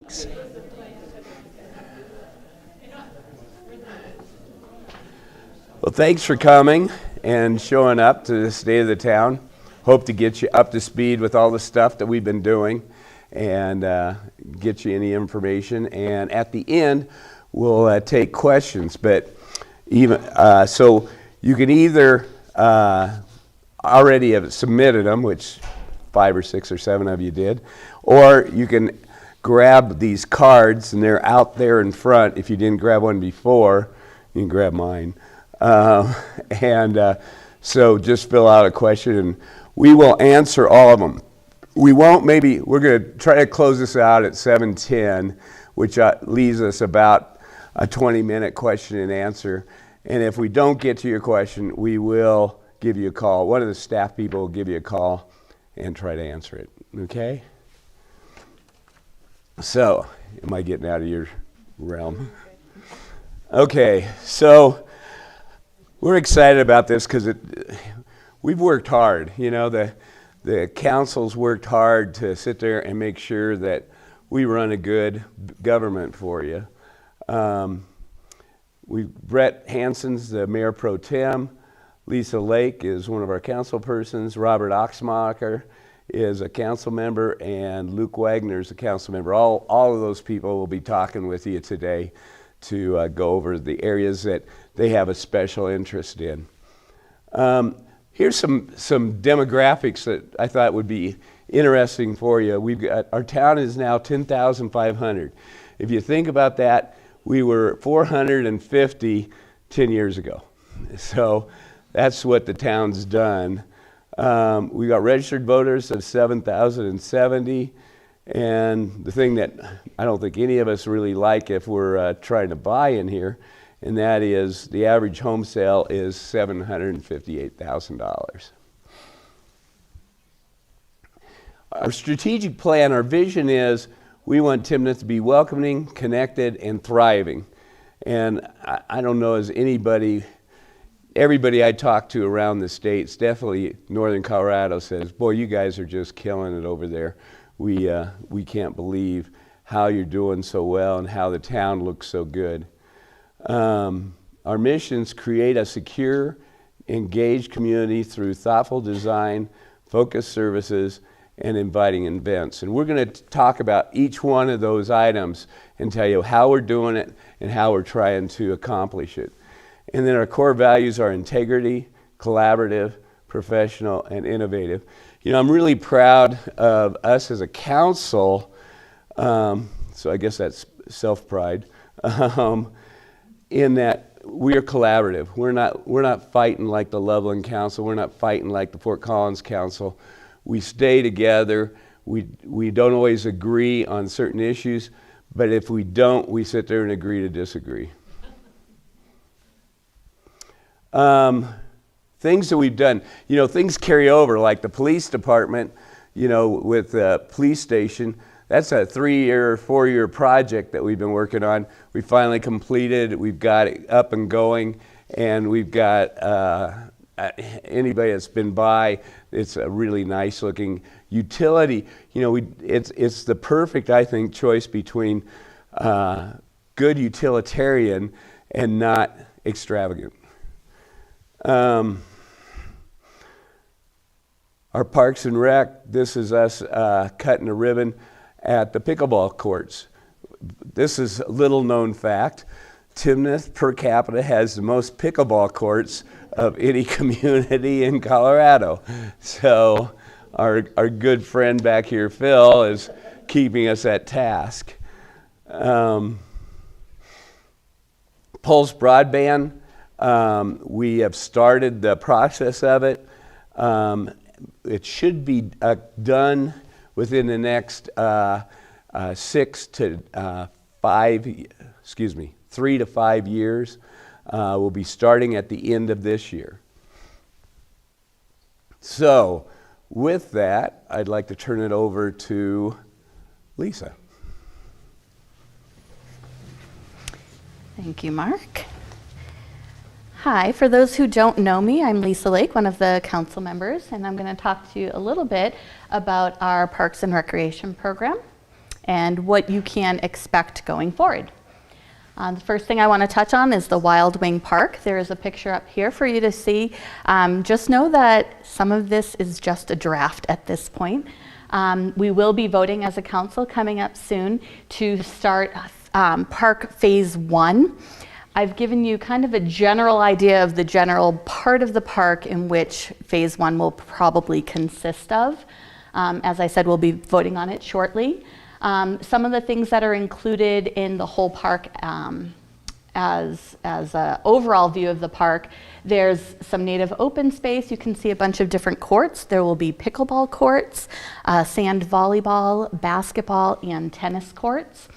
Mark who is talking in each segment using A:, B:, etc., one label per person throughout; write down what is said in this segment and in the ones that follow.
A: Well, thanks for coming and showing up to the State of the Town. Hope to get you up to speed with all the stuff that we've been doing and get you any information. And at the end, we'll take questions. But even so, you can either already have submitted them, which 5 or 6 or 7 of you did, or you can grab these cards, and they're out there in front. If you didn't grab one before, you can grab mine. So just fill out a question, and we will answer all of them. We're going to try to close this out at 7:10, which leaves us about a 20-minute question and answer. And if we don't get to your question, we will give you a call. One of the staff people will give you a call and try to answer it. Okay? So, am I getting out of your realm? Okay, so we're excited about this because we've worked hard. You know, the council's worked hard to sit there and make sure that we run a good government for you. Brett Hansen's the Mayor Pro Tem. Lisa Lake is one of our council persons. Robert Oxmacher is a council member, and Luke Wagner is a council member. All of those people will be talking with you today to go over the areas that they have a special interest in. Here's some demographics that I thought would be interesting for you. Our town is now 10,500. If you think about that, we were 450 10 years ago. So that's what the town's done. We got registered voters of 7,070. And the thing that I don't think any of us really like if we're trying to buy in here, and that is the average home sale is $758,000. Our strategic plan, our vision is we want Timnath to be welcoming, connected, and thriving. And I don't know as everybody I talk to around the states, definitely Northern Colorado, says, boy, you guys are just killing it over there. We can't believe how you're doing so well and how the town looks so good. Our missions create a secure, engaged community through thoughtful design, focused services, and inviting events. And we're going to talk about each one of those items and tell you how we're doing it and how we're trying to accomplish it. And then our core values are integrity, collaborative, professional, and innovative. You know, I'm really proud of us as a council, so I guess that's self-pride, in that we're collaborative. We're not fighting like the Loveland Council. We're not fighting like the Fort Collins Council. We stay together. We don't always agree on certain issues, but if we don't, we sit there and agree to disagree. Things that we've done, you know, things carry over, like the police department, you know, with the police station. That's a 3-year, 4-year project that we've been working on. We finally completed. We've got it up and going, and we've got anybody that's been by, it's a really nice looking utility. You know, it's the perfect, I think, choice between good utilitarian and not extravagant. Our Parks and Rec, this is us cutting a ribbon at the pickleball courts. This is a little known fact. Timnath per capita has the most pickleball courts of any community in Colorado. So our good friend back here, Phil, is keeping us at task. Pulse Broadband, we have started the process of it. It should be done within the next 3 to 5 years. We'll be starting at the end of this year. So with that, I'd like to turn it over to Lisa.
B: Thank you, Mark. Hi, for those who don't know me, I'm Lisa Lake, one of the council members, and I'm going to talk to you a little bit about our Parks and Recreation program. and what you can expect going forward. The first thing I want to touch on is the Wild Wing Park. There is a picture up here for you to see. Just know that some of this is just a draft at this point. We will be voting as a council coming up soon to start Park Phase 1. I've given you kind of a general idea of the general part of the park in which Phase 1 will probably consist of. As I said, we'll be voting on it shortly. Some of the things that are included in the whole park as an overall view of the park, there's some native open space. You can see a bunch of different courts. There will be pickleball courts, sand volleyball, basketball, and tennis courts.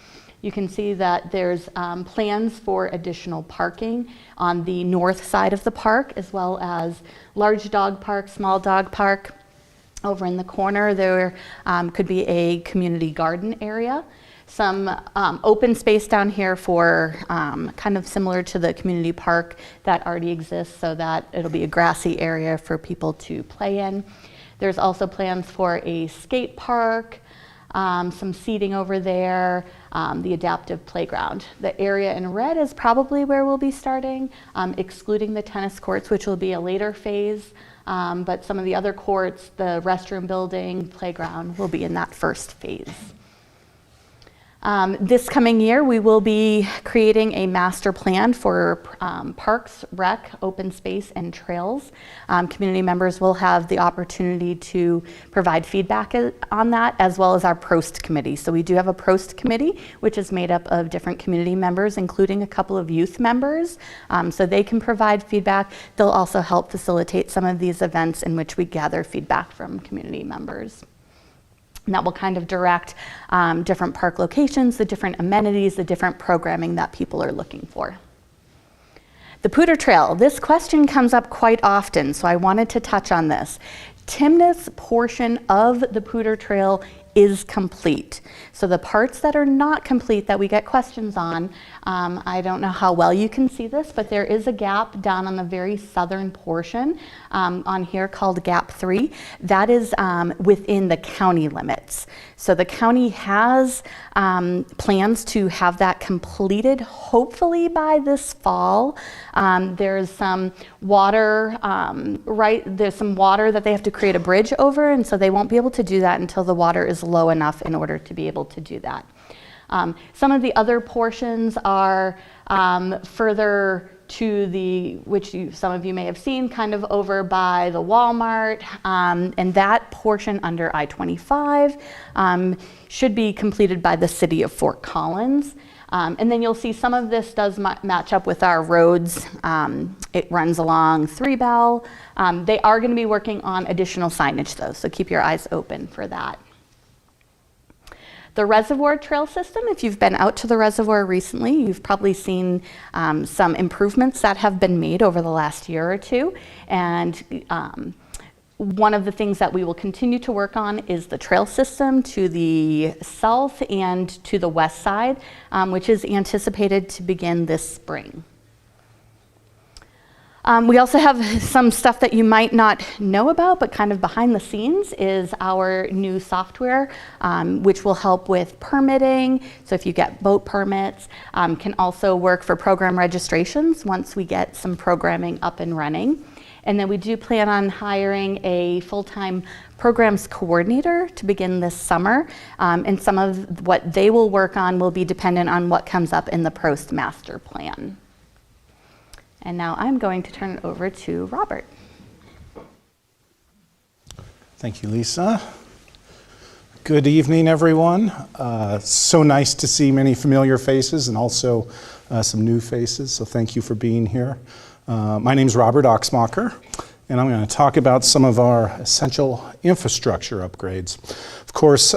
B: You can see that there's plans for additional parking on the north side of the park, as well as large dog park, small dog park. Over in the corner, there could be a community garden area. Some open space down here for kind of similar to the community park that already exists, so that it'll be a grassy area for people to play in. There's also plans for a skate park, some seating over there, the adaptive playground. The area in red is probably where we'll be starting, excluding the tennis courts, which will be a later phase. But some of the other courts, the restroom building, playground, will be in that first phase. This coming year, we will be creating a master plan for parks, rec, open space, and trails. Community members will have the opportunity to provide feedback on that, as well as our PROST committee. So we do have a PROST committee, which is made up of different community members, including a couple of youth members. So they can provide feedback. They'll also help facilitate some of these events in which we gather feedback from community members. And that will kind of direct different park locations, the different amenities, the different programming that people are looking for. The Pooter Trail, this question comes up quite often, so I wanted to touch on this. Timnath's portion of the Pooter Trail is complete. So the parts that are not complete that we get questions on, I don't know how well you can see this, but there is a gap down on the very southern portion on here called Gap 3. That is within the county limits. So the county has plans to have that completed hopefully by this fall. There's some water, there's some water that they have to create a bridge over, and so they won't be able to do that until the water is low enough in order to be able to do that. Some of the other portions are further to the, which some of you may have seen, kind of over by the Walmart, and that portion under I-25 should be completed by the city of Fort Collins. And then you'll see some of this does match up with our roads. It runs along 3 Bell. They are going to be working on additional signage though, so keep your eyes open for that. The reservoir trail system, if you've been out to the reservoir recently, you've probably seen some improvements that have been made over the last year or two. And one of the things that we will continue to work on is the trail system to the south and to the west side, which is anticipated to begin this spring. We also have some stuff that you might not know about, but kind of behind the scenes is our new software, which will help with permitting. So if you get boat permits, can also work for program registrations once we get some programming up and running. And then we do plan on hiring a full-time programs coordinator to begin this summer. And some of what they will work on will be dependent on what comes up in the PROST master plan. And now I'm going to turn it over to Robert.
C: Thank you, Lisa. Good evening, everyone. So nice to see many familiar faces and also some new faces, so thank you for being here. My name is Robert Oxmacher, and I'm going to talk about some of our essential infrastructure upgrades. Of course,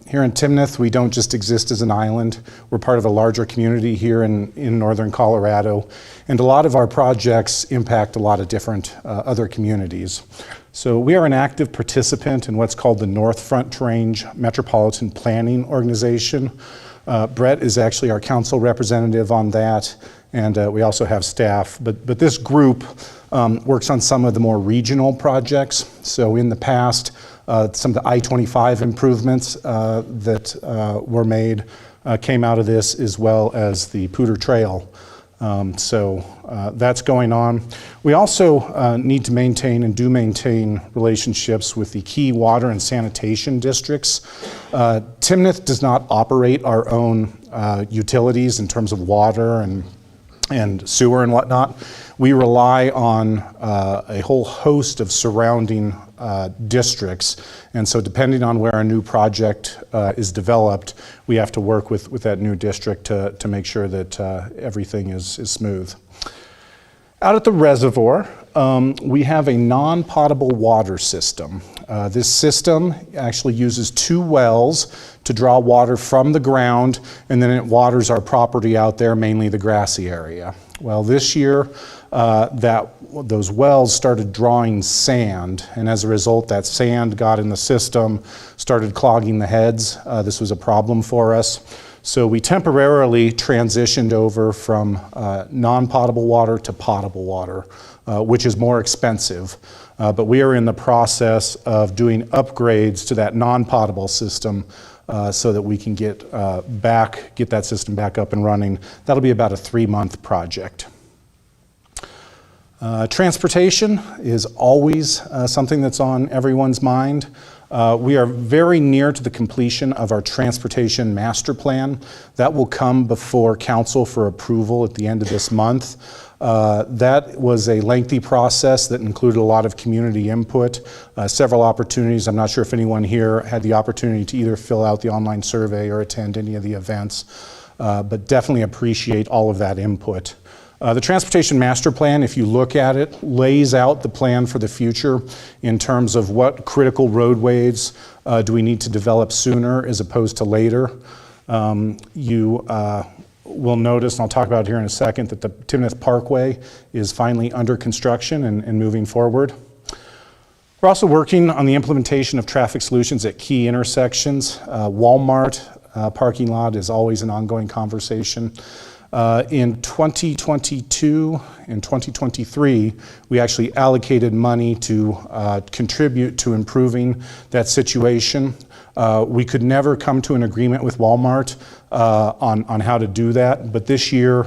C: here in Timnath, we don't just exist as an island. We're part of a larger community here in northern Colorado, and a lot of our projects impact a lot of different other communities. So we are an active participant in what's called the North Front Range Metropolitan Planning Organization. Brett is actually our council representative on that, and we also have staff. But this group works on some of the more regional projects. So in the past, Some of the I-25 improvements that were made came out of this, as well as the Poudre Trail. That's going on. We also need to maintain and do maintain relationships with the key water and sanitation districts. Timnath does not operate our own utilities in terms of water and sewer and whatnot. We rely on a whole host of surrounding districts, and so depending on where a new project is developed, we have to work with that new district to make sure that everything is smooth. Out at the reservoir, we have a non-potable water system. This system actually uses 2 wells to draw water from the ground, and then it waters our property out there, mainly the grassy area. Well, this year, those wells started drawing sand, and as a result, that sand got in the system, started clogging the heads. This was a problem for us. So we temporarily transitioned over from non-potable water to potable water, which is more expensive. But we are in the process of doing upgrades to that non-potable system so that we can get that system back up and running. That'll be about a 3-month project. Transportation is always something that's on everyone's mind. We are very near to the completion of our transportation master plan. That will come before council for approval at the end of this month. That was a lengthy process that included a lot of community input, several opportunities. I'm not sure if anyone here had the opportunity to either fill out the online survey or attend any of the events, but definitely appreciate all of that input. The Transportation Master Plan, if you look at it, lays out the plan for the future in terms of what critical roadways do we need to develop sooner as opposed to later. You will notice, and I'll talk about it here in a second, that the Timnath Parkway is finally under construction and moving forward. We're also working on the implementation of traffic solutions at key intersections. Walmart parking lot is always an ongoing conversation. In 2022 and 2023, we actually allocated money to contribute to improving that situation. We could never come to an agreement with Walmart on how to do that, but this year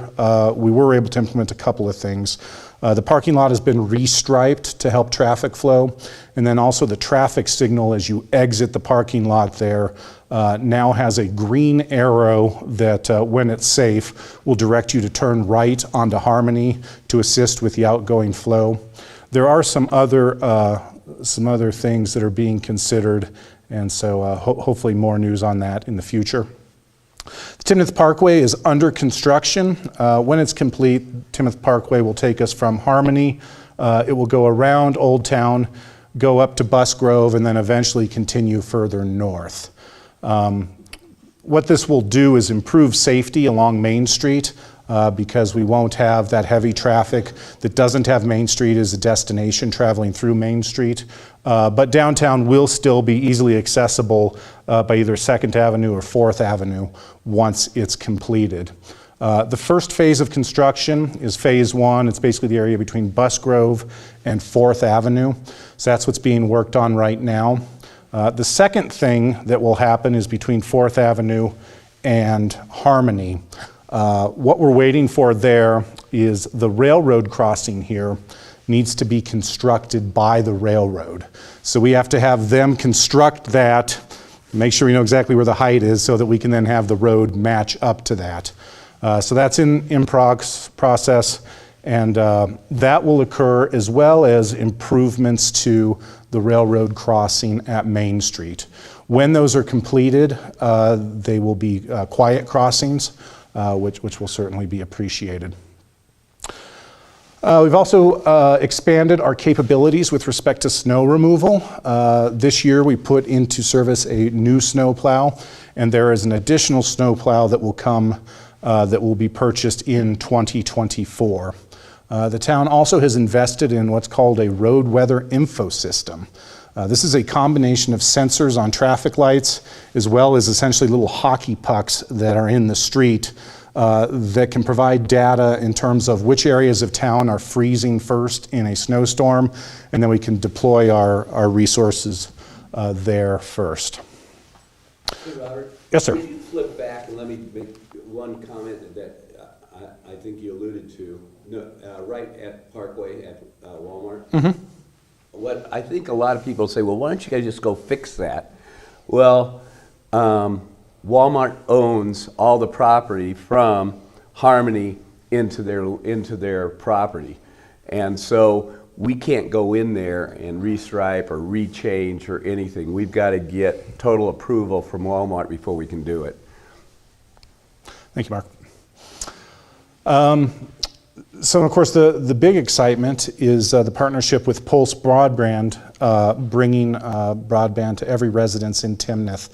C: we were able to implement a couple of things. The parking lot has been restriped to help traffic flow, and then also the traffic signal as you exit the parking lot there now has a green arrow that when it's safe will direct you to turn right onto Harmony to assist with the outgoing flow. There are some other things that are being considered, and so hopefully more news on that in the future. The Timnath Parkway is under construction. When it's complete, Timnath Parkway will take us from Harmony. It will go around Old Town, go up to Bus Grove, and then eventually continue further north. What this will do is improve safety along Main Street because we won't have that heavy traffic that doesn't have Main Street as a destination traveling through Main Street. But downtown will still be easily accessible by either 2nd Avenue or 4th Avenue once it's completed. The first phase of construction is phase 1. It's basically the area between Bus Grove and 4th Avenue. So that's what's being worked on right now. The second thing that will happen is between 4th Avenue and Harmony. What we're waiting for there is the railroad crossing here needs to be constructed by the railroad. So we have to have them construct that, make sure we know exactly where the height is so that we can then have the road match up to that. So that's in process, and that will occur as well as improvements to the railroad crossing at Main Street. When those are completed, they will be quiet crossings, which will certainly be appreciated. We've also expanded our capabilities with respect to snow removal. This year we put into service a new snow plow, and there is an additional snow plow that will come that will be purchased in 2024. The town also has invested in what's called a road weather info system. This is a combination of sensors on traffic lights as well as essentially little hockey pucks that are in the street that can provide data in terms of which areas of town are freezing first in a snowstorm, and then we can deploy our resources there first.
A: Hey, Robert.
C: Yes, sir.
A: Can you flip back and let me make one comment that I think you alluded to? No, right at Parkway at Walmart. Mm-hmm. What I think a lot of people say, well, why don't you guys just go fix that? Well, Walmart owns all the property from Harmony into their property, and so we can't go in there and restripe or rechange or anything. We've got to get total approval from Walmart before we can do it.
C: Thank you, Mark. So, of course, the big excitement is the partnership with Pulse Broadband, bringing broadband to every residence in Timnath.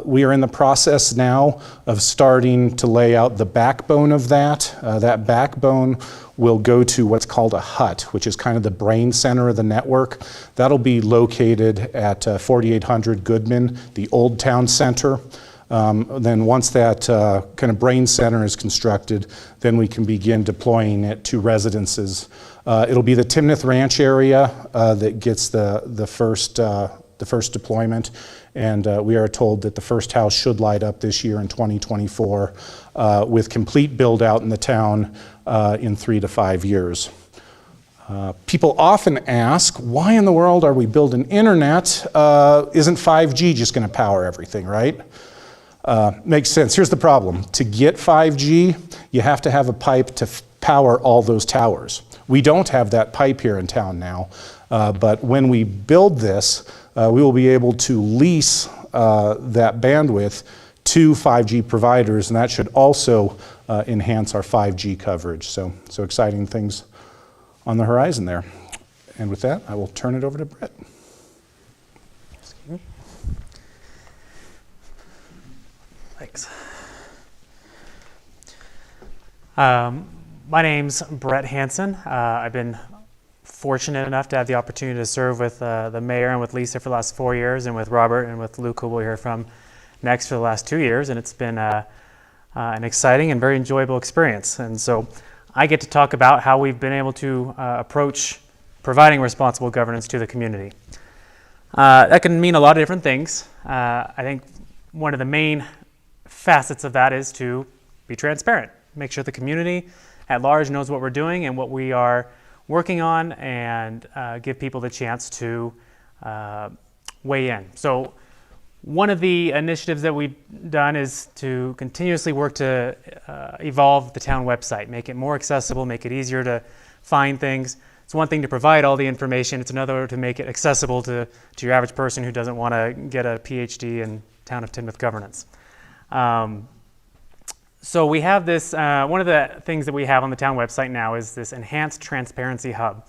C: We are in the process now of starting to lay out the backbone of that. That backbone will go to what's called a hut, which is kind of the brain center of the network. That'll be located at 4800 Goodman, the Old Town Center. Then once that kind of brain center is constructed, then we can begin deploying it to residences. It'll be the Timnath Ranch area that gets the first deployment, and we are told that the first house should light up this year in 2024 with complete build out in the town in 3 to 5 years. People often ask, why in the world are we building internet? Isn't 5G just going to power everything, right? Makes sense. Here's the problem. To get 5G, you have to have a pipe to power all those towers. We don't have that pipe here in town now, but when we build this, we will be able to lease that bandwidth to 5G providers, and that should also enhance our 5G coverage. So exciting things on the horizon there. And with that, I will turn it over to Brett.
D: Thanks. My name's Brett Hansen. I've been fortunate enough to have the opportunity to serve with the mayor and with Lisa for the last 4 years, and with Robert and with Luke, who we'll hear from next, for the last 2 years, and it's been an exciting and very enjoyable experience. And so I get to talk about how we've been able to approach providing responsible governance to the community. That can mean a lot of different things. I think one of the main facets of that is to be transparent, make sure the community at large knows what we're doing and what we are working on, and give people the chance to weigh in. So one of the initiatives that we've done is to continuously work to evolve the town website, make it more accessible, make it easier to find things. It's one thing to provide all the information, it's another to make it accessible to your average person who doesn't want to get a PhD in Town of Timnath governance. So we have this, one of the things that we have on the town website now is this enhanced transparency hub.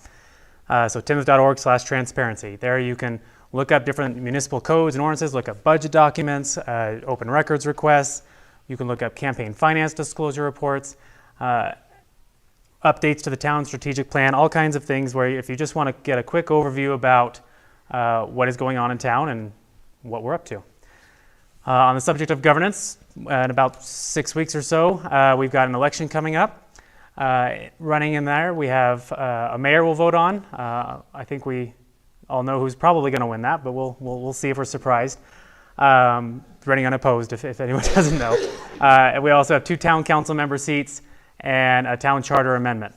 D: So timnath.org/transparency. There you can look up different municipal codes and ordinances, look up budget documents, open records requests. You can look up campaign finance disclosure reports, updates to the town strategic plan, all kinds of things where if you just want to get a quick overview about what is going on in town and what we're up to. On the subject of governance, in about 6 weeks or so, we've got an election coming up. Running in there, we have a mayor we'll vote on. I think we all know who's probably going to win that, but we'll see if we're surprised. Running unopposed, if anyone doesn't know. And we also have 2 town council member seats and a town charter amendment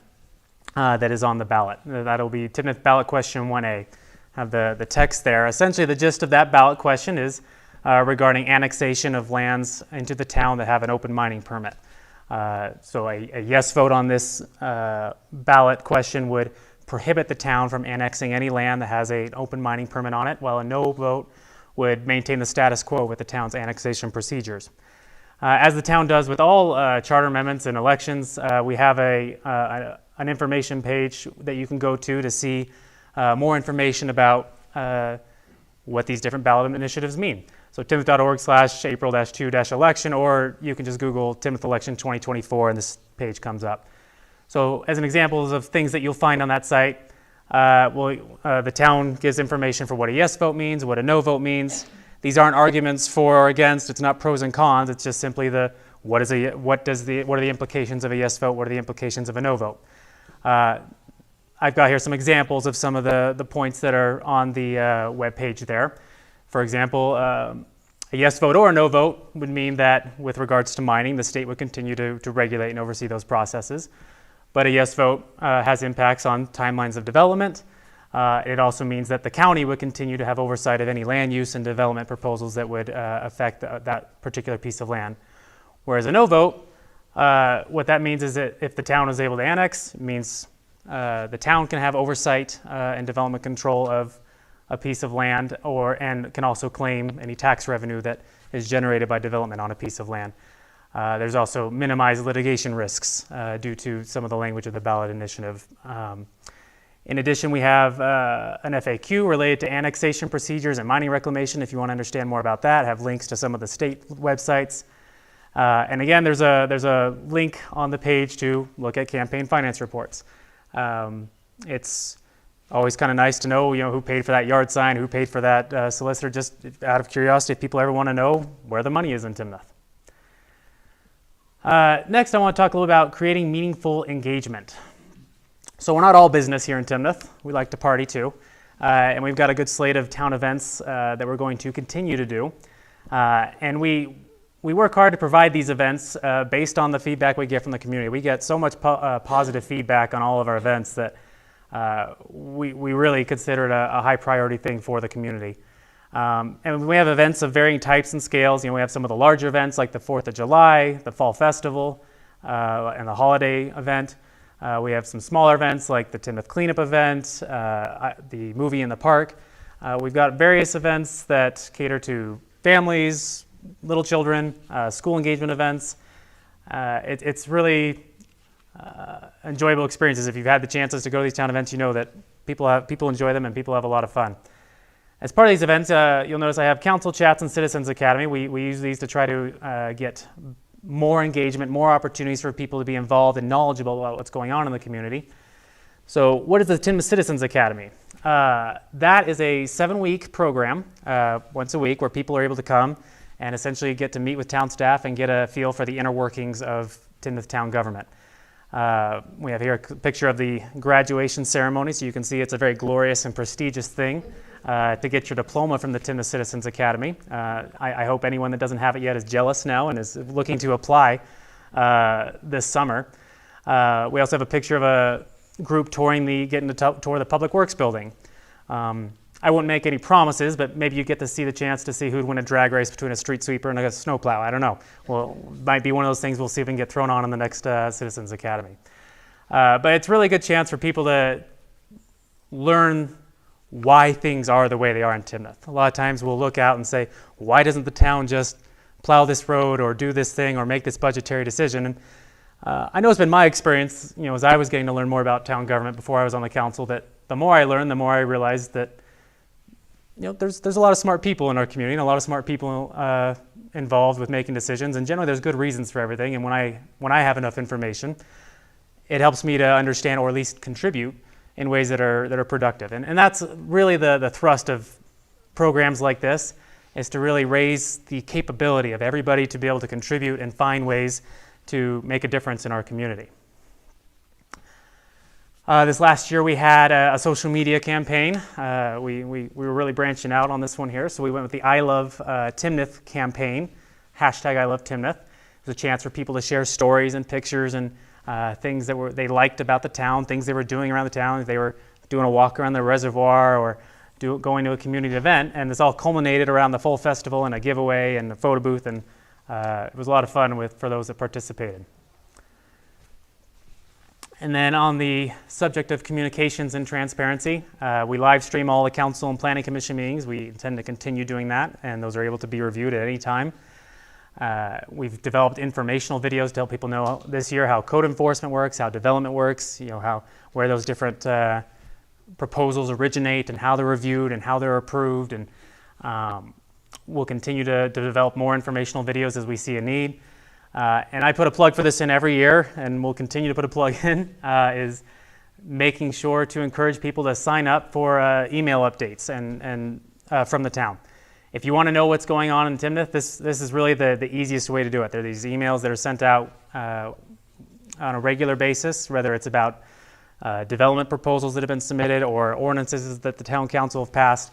D: that is on the ballot. That'll be Timnath ballot question 1A. Have the text there. Essentially, the gist of that ballot question is regarding annexation of lands into the town that have an open mining permit. So a yes vote on this ballot question would prohibit the town from annexing any land that has an open mining permit on it, while a no vote would maintain the status quo with the town's annexation procedures. As the town does with all charter amendments and elections, we have an information page that you can go to see more information about what these different ballot initiatives mean. So timnath.org/April-2-election, or you can just Google Timnath election 2024 and this page comes up. So as an example of things that you'll find on that site, the town gives information for what a yes vote means, what a no vote means. These aren't arguments for or against, it's not pros and cons, it's just simply what are the implications of a yes vote, what are the implications of a no vote. I've got here some examples of some of the points that are on the web page there. For example, a yes vote or a no vote would mean that with regards to mining, the state would continue to regulate and oversee those processes. But a yes vote has impacts on timelines of development. It also means that the county would continue to have oversight of any land use and development proposals that would affect that particular piece of land. Whereas a no vote, what that means is that if the town is able to annex, it means the town can have oversight and development control of a piece of land, and can also claim any tax revenue that is generated by development on a piece of land. There's also minimized litigation risks due to some of the language of the ballot initiative. In addition, we have an FAQ related to annexation procedures and mining reclamation. If you want to understand more about that, I have links to some of the state websites. And again, there's a link on the page to look at campaign finance reports. It's always kind of nice to know, who paid for that yard sign, who paid for that solicitor, just out of curiosity, if people ever want to know where the money is in Timnath. Next, I want to talk a little about creating meaningful engagement. So we're not all business here in Timnath. We like to party too. And we've got a good slate of town events that we're going to continue to do. And we work hard to provide these events based on the feedback we get from the community. We get so much positive feedback on all of our events that we really consider it a high priority thing for the community. And we have events of varying types and scales. We have some of the larger events like the 4th of July, the Fall Festival, and the holiday event. We have some smaller events like the Timnath Cleanup event, the movie in the park. We've got various events that cater to families, little children, school engagement events. It's really enjoyable experiences. If you've had the chances to go to these town events, you know that people enjoy them and people have a lot of fun. As part of these events, you'll notice I have council chats and Citizens Academy. We use these to try to get more engagement, more opportunities for people to be involved and knowledgeable about what's going on in the community. So what is the Timnath Citizens Academy? That is a 7-week program, once a week, where people are able to come and essentially get to meet with town staff and get a feel for the inner workings of Timnath town government. We have here a picture of the graduation ceremony, so you can see it's a very glorious and prestigious thing to get your diploma from the Timnath Citizens Academy. I hope anyone that doesn't have it yet is jealous now and is looking to apply this summer. We also have a picture of a group getting to tour the Public Works building. I won't make any promises, but maybe you get to see the chance to see who'd win a drag race between a street sweeper and a snowplow. I don't know. Well, might be one of those things we'll see if we can get thrown on in the next Citizens Academy. But it's really a good chance for people to learn why things are the way they are in Timnath. A lot of times we'll look out and say, why doesn't the town just plow this road or do this thing or make this budgetary decision? And I know it's been my experience, as I was getting to learn more about town government before I was on the council, that the more I learned, the more I realized that there's a lot of smart people in our community and a lot of smart people involved with making decisions, and generally there's good reasons for everything. And when I have enough information, it helps me to understand or at least contribute in ways that are productive. And that's really the thrust of programs like this, is to really raise the capability of everybody to be able to contribute and find ways to make a difference in our community. This last year we had a social media campaign. We were really branching out on this one here, so we went with the I Love Timnath campaign, hashtag I Love Timnath. It was a chance for people to share stories and pictures and things that they liked about the town, things they were doing around the town. If they were doing a walk around the reservoir or going to a community event, and this all culminated around the Fall Festival and a giveaway and a photo booth, and it was a lot of fun for those that participated. And then on the subject of communications and transparency, we live stream all the council and planning commission meetings. We intend to continue doing that, and those are able to be reviewed at any time. We've developed informational videos to help people know this year how code enforcement works, how development works, where those different proposals originate and how they're reviewed and how they're approved. And we'll continue to develop more informational videos as we see a need. And I put a plug for this in every year, and we'll continue to put a plug in, is making sure to encourage people to sign up for email updates and from the town. If you want to know what's going on in Timnath, this is really the easiest way to do it. There are these emails that are sent out on a regular basis, whether it's about development proposals that have been submitted or ordinances that the town council have passed.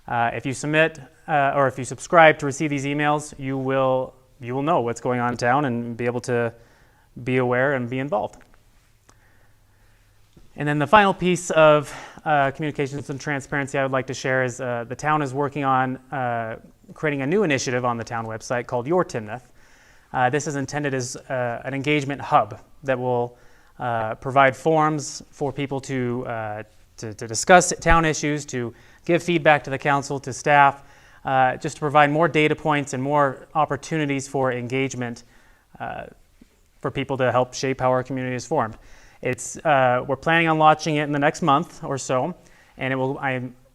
D: If you submit or if you subscribe to receive these emails, you will know what's going on in town and be able to be aware and be involved. And then the final piece of communications and transparency I would like to share is the town is working on creating a new initiative on the town website called Your Timnath. This is intended as an engagement hub that will provide forums for people to discuss town issues, to give feedback to the council, to staff, just to provide more data points and more opportunities for engagement for people to help shape how our community is formed. We're planning on launching it in the next month or so, and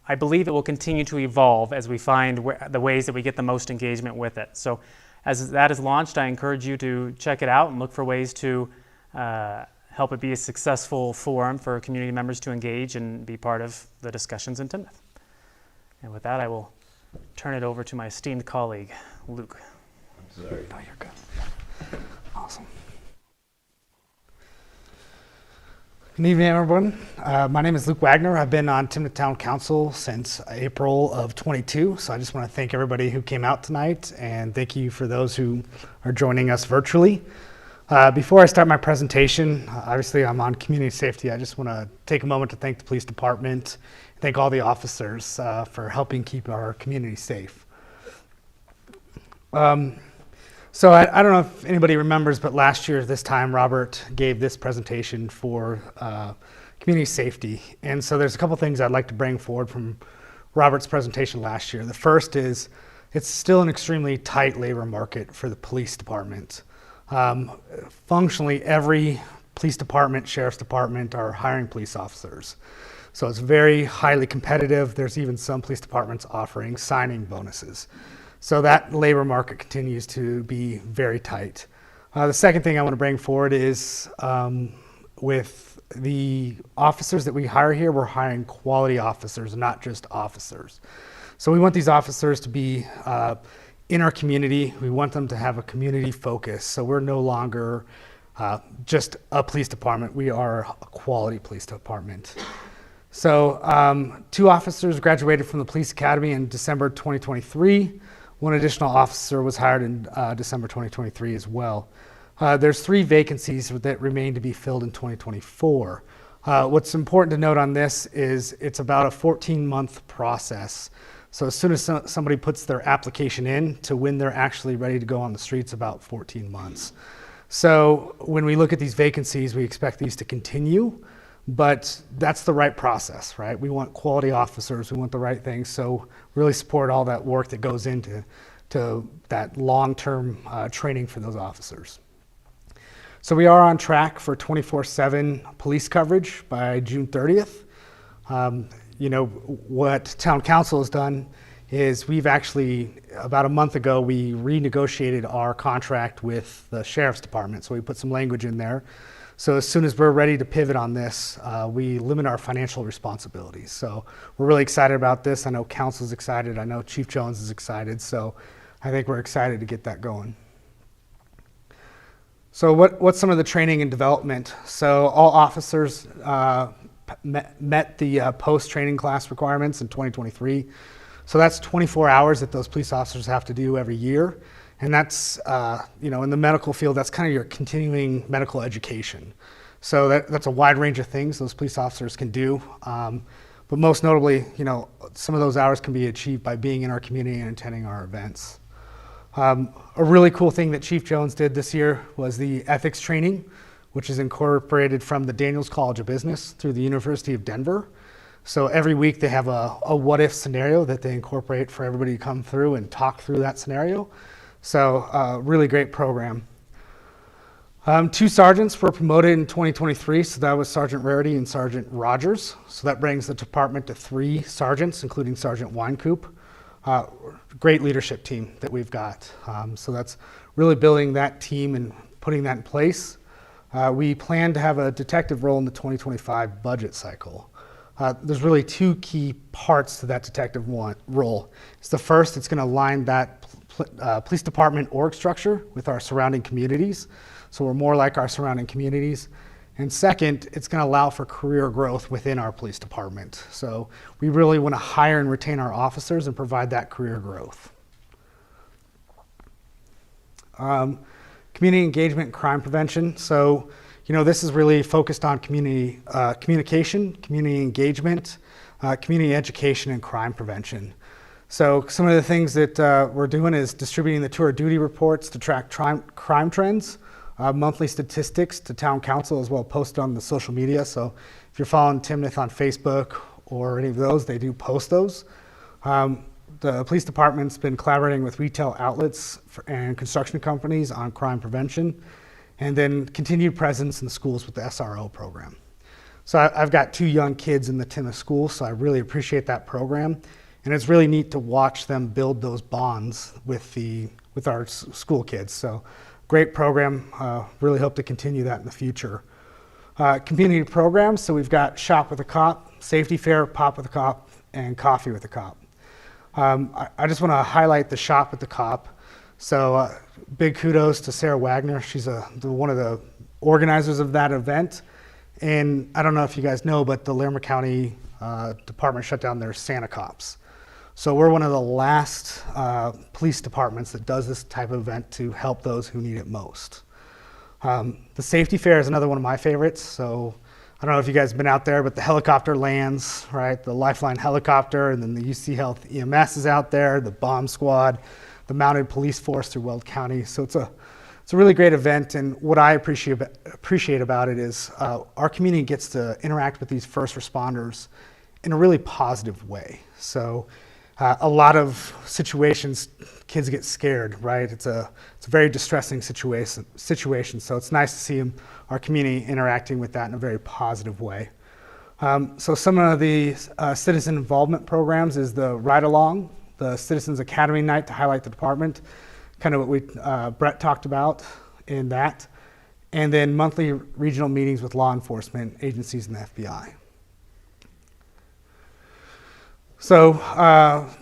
D: I believe it will continue to evolve as we find the ways that we get the most engagement with it. So as that is launched, I encourage you to check it out and look for ways to help it be a successful forum for community members to engage and be part of the discussions in Timnath. And with that, I will turn it over to my esteemed colleague, Luke.
A: Sorry.
E: No, you're good. Awesome. Good evening, everyone. My name is Luke Wagner. I've been on Timnath Town Council since April of 22, so I just want to thank everybody who came out tonight, and thank you for those who are joining us virtually. Before I start my presentation, obviously I'm on community safety. I just want to take a moment to thank the police department, thank all the officers for helping keep our community safe. So I don't know if anybody remembers, but last year this time Robert gave this presentation for community safety. And so there's a couple things I'd like to bring forward from Robert's presentation last year. The first is it's still an extremely tight labor market for the police department. Functionally, every police department, sheriff's department are hiring police officers. So it's very highly competitive. There's even some police departments offering signing bonuses. So that labor market continues to be very tight. The second thing I want to bring forward is with the officers that we hire here, we're hiring quality officers, not just officers. So we want these officers to be in our community. We want them to have a community focus. So we're no longer just a police department. We are a quality police department. So 2 officers graduated from the police academy in December 2023. 1 additional officer was hired in December 2023 as well. There's 3 vacancies that remain to be filled in 2024. What's important to note on this is it's about a 14-month process. So as soon as somebody puts their application in to when they're actually ready to go on the streets, about 14 months. So when we look at these vacancies, we expect these to continue, but that's the right process, right? We want quality officers, we want the right things, so really support all that work that goes into that long-term training for those officers. So we are on track for 24/7 police coverage by June 30th. You know, what Town Council has done is we've actually, about a month ago, we renegotiated our contract with the Sheriff's Department, so we put some language in there. So as soon as we're ready to pivot on this, we limit our financial responsibilities. So we're really excited about this. I know Council's excited. I know Chief Jones is excited. So I think we're excited to get that going. So what's some of the training and development? So all officers met the post-training class requirements in 2023. So that's 24 hours that those police officers have to do every year. And that's, you know, in the medical field, that's kind of your continuing medical education. So that's a wide range of things those police officers can do. But most notably, you know, some of those hours can be achieved by being in our community and attending our events. A really cool thing that Chief Jones did this year was the ethics training, which is incorporated from the Daniels College of Business through the University of Denver. So every week they have a what-if scenario that they incorporate for everybody to come through and talk through that scenario. So really great program. 2 sergeants were promoted in 2023, so that was Sergeant Rarity and Sergeant Rogers. So that brings the department to 3 sergeants, including Sergeant Winecoop. Great leadership team that we've got. So that's really building that team and putting that in place. We plan to have a detective role in the 2025 budget cycle. There's really 2 key parts to that detective role. It's the first, it's going to align that police department org structure with our surrounding communities. So we're more like our surrounding communities. And second, it's going to allow for career growth within our police department. So we really want to hire and retain our officers and provide that career growth. Community engagement and crime prevention. So, this is really focused on community communication, community engagement, community education, and crime prevention. So some of the things that we're doing is distributing the tour duty reports to track crime trends, monthly statistics to town council as well, posted on the social media. So if you're following Timnath on Facebook or any of those, they do post those. The police department's been collaborating with retail outlets and construction companies on crime prevention, and then continued presence in schools with the SRO program. So I've got 2 young kids in the Timnath school, so I really appreciate that program. And it's really neat to watch them build those bonds with our school kids. So great program, really hope to continue that in the future. Community programs, so we've got Shop with a Cop, Safety Fair, Pop with a Cop, and Coffee with a Cop. I just want to highlight the Shop with the Cop. So big kudos to Sarah Wagner. She's one of the organizers of that event. And I don't know if you guys know, but the Larimer County Department shut down their Santa Cops. So we're one of the last police departments that does this type of event to help those who need it most. The Safety Fair is another one of my favorites. So I don't know if you guys have been out there, but the helicopter lands, right? The Lifeline helicopter, and then the UC Health EMS is out there, the bomb squad, the mounted police force through Weld County. So it's a really great event, and what I appreciate about it is our community gets to interact with these first responders in a really positive way. So a lot of situations, kids get scared, right? It's a very distressing situation. So it's nice to see our community interacting with that in a very positive way. So some of the citizen involvement programs is the Ride Along, the Citizens Academy Night to highlight the department, kind of what Brett talked about in that, and then monthly regional meetings with law enforcement agencies and the FBI. So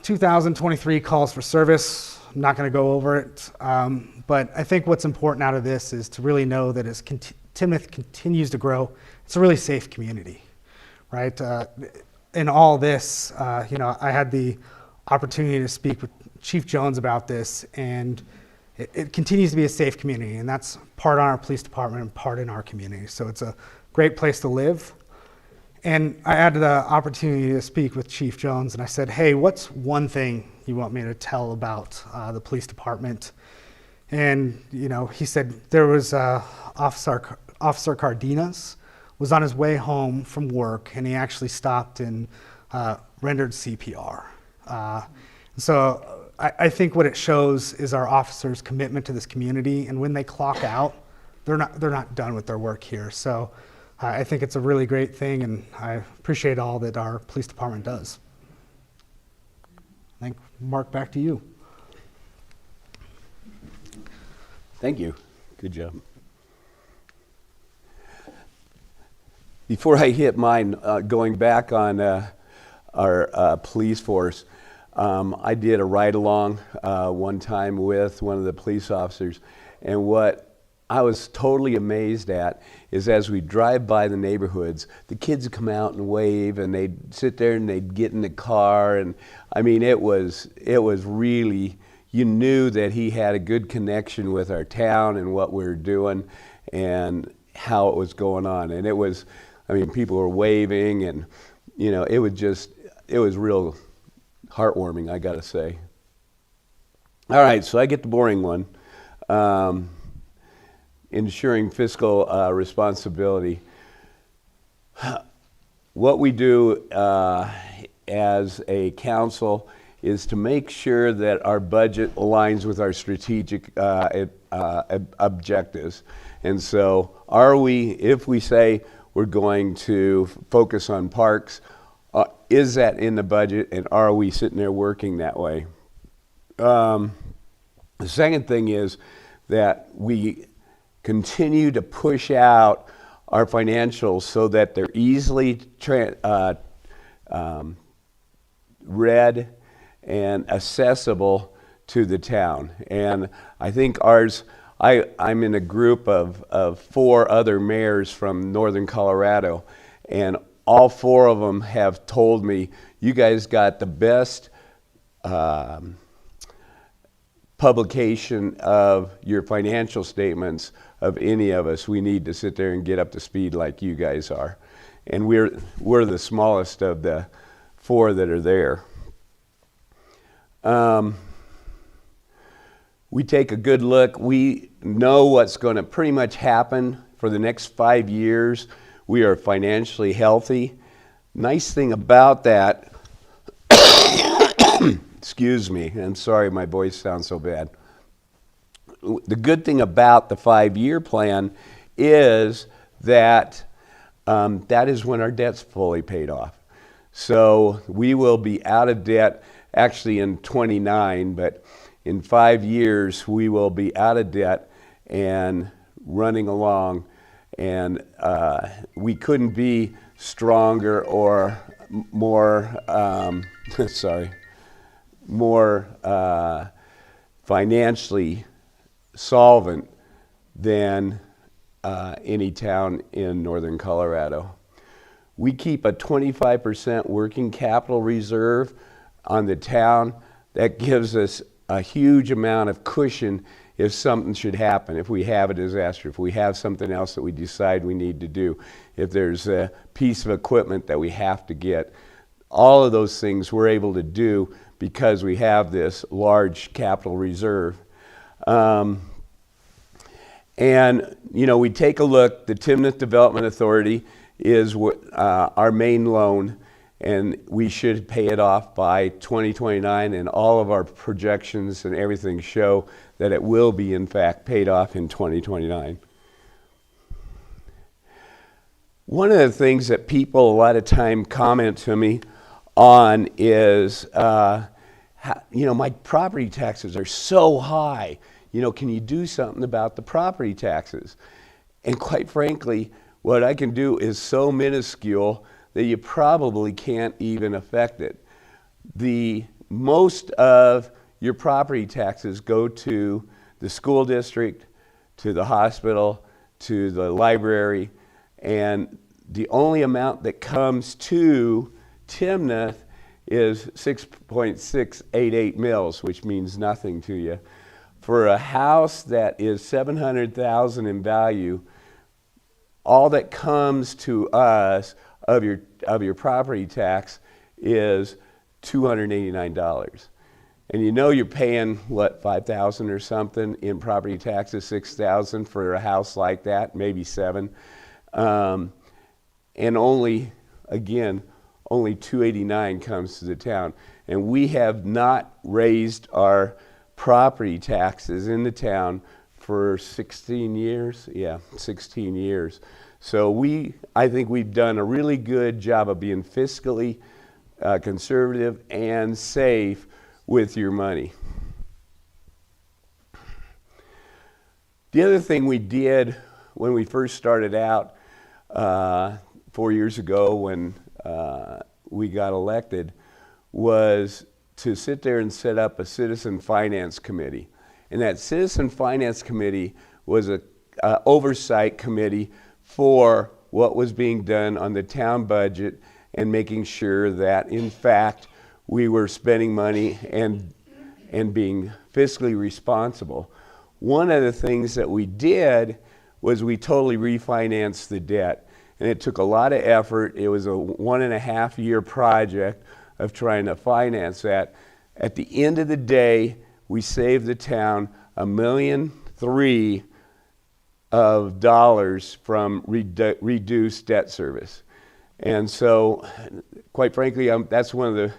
E: 2023 calls for service. I'm not going to go over it, but I think what's important out of this is to really know that as Timnath continues to grow, it's a really safe community, right? In all this, I had the opportunity to speak with Chief Jones about this, and it continues to be a safe community, and that's part on our police department and part in our community. So it's a great place to live. And I had the opportunity to speak with Chief Jones, and I said, hey, what's one thing you want me to tell about the police department? And he said there was Officer Cardenas was on his way home from work, and he actually stopped and rendered CPR. So I think what it shows is our officers' commitment to this community, and when they clock out, they're not done with their work here. So I think it's a really great thing, and I appreciate all that our police department does. I think, Mark, back to you.
A: Thank you. Good job. Before I hit mine, going back on our police force, I did a ride-along one time with one of the police officers, and what I was totally amazed at is as we drive by the neighborhoods, the kids would come out and wave, and they'd sit there and they'd get in the car, and I mean it was really, you knew that he had a good connection with our town and what we were doing and how it was going on, and it was, I mean, people were waving, and it was real heartwarming, I gotta say. All right, so I get the boring one. Ensuring fiscal responsibility. What we do as a council is to make sure that our budget aligns with our strategic objectives. And so if we say we're going to focus on parks, is that in the budget, and are we sitting there working that way? The second thing is that we continue to push out our financials so that they're easily read and accessible to the town. And I think ours I'm in a group of 4 other mayors from northern Colorado, and all 4 of them have told me, you guys got the best publication of your financial statements of any of us. We need to sit there and get up to speed like you guys are. And we're the smallest of the 4 that are there. We take a good look. We know what's going to pretty much happen for the next 5 years. We are financially healthy. Nice thing about that, excuse me, I'm sorry my voice sounds so bad. The good thing about the 5-year plan is that that is when our debt's fully paid off. So we will be out of debt actually in 29, but in 5 years we will be out of debt and running along, and we couldn't be stronger or more more financially solvent than any town in northern Colorado. We keep a 25% working capital reserve on the town. That gives us a huge amount of cushion if something should happen, if we have a disaster, if we have something else that we decide we need to do, if there's a piece of equipment that we have to get. All of those things we're able to do because we have this large capital reserve. And, you know, we take a look, the Timnath Development Authority is our main loan, and we should pay it off by 2029, and all of our projections and everything show that it will be, in fact, paid off in 2029. One of the things that people a lot of time comment to me on is, you know, my property taxes are so high. You know, can you do something about the property taxes? And quite frankly, what I can do is so minuscule that you probably can't even affect it. The most of your property taxes go to the school district, to the hospital, to the library, and the only amount that comes to Timnath is 6.688 mils, which means nothing to you. For a house that is $700,000 in value, all that comes to us of your property tax is $289. And you know you're paying, what, $5,000 or something in property taxes, $6,000 for a house like that, maybe $7,000. And only, again, only $289 comes to the town. And we have not raised our property taxes in the town for 16 years. Yeah, 16 years. So I think we've done a really good job of being fiscally conservative and safe with your money. The other thing we did when we first started out 4 years ago when we got elected was to sit there and set up a citizen finance committee. And that citizen finance committee was a oversight committee for what was being done on the town budget and making sure that, in fact, we were spending money and being fiscally responsible. One of the things that we did was we totally refinanced the debt. And it took a lot of effort. It was a 1.5-year project of trying to finance that. At the end of the day, we saved the town $1.3 million of dollars from reduced debt service. And so, quite frankly, that's one of the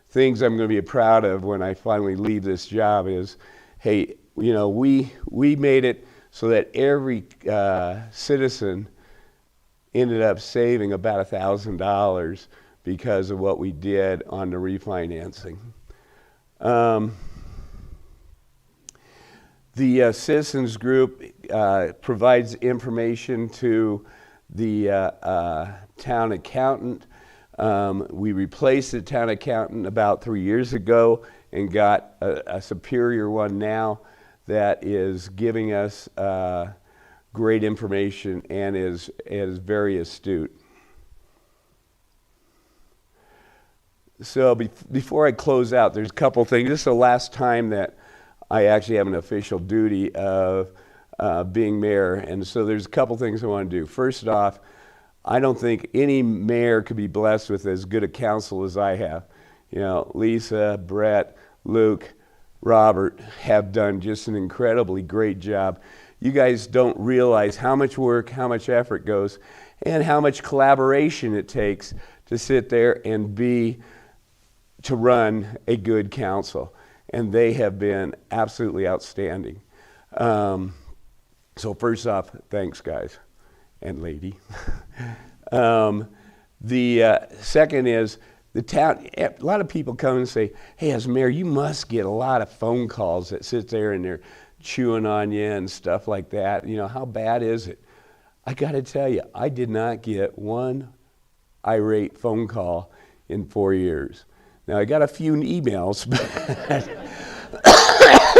A: things I'm going to be proud of when I finally leave this job is, hey, you know, we made it so that every citizen ended up saving about $1,000 because of what we did on the refinancing. The Citizens Group provides information to the town accountant. We replaced the town accountant about 3 years ago and got a superior one now that is giving us great information and is very astute. So before I close out, there's a couple things. This is the last time that I actually have an official duty of being mayor, and so there's a couple things I want to do. First off, I don't think any mayor could be blessed with as good a council as I have. You know, Lisa, Brett, Luke, Robert have done just an incredibly great job. You guys don't realize how much work, how much effort goes, and how much collaboration it takes to sit there and to run a good council. And they have been absolutely outstanding. So first off, thanks guys and lady. The second is the town, a lot of people come and say, hey, as mayor, you must get a lot of phone calls that sit there and they're chewing on you and stuff like that. You know, how bad is it? I got to tell you, I did not get one irate phone call in 4 years. Now, I got a few emails,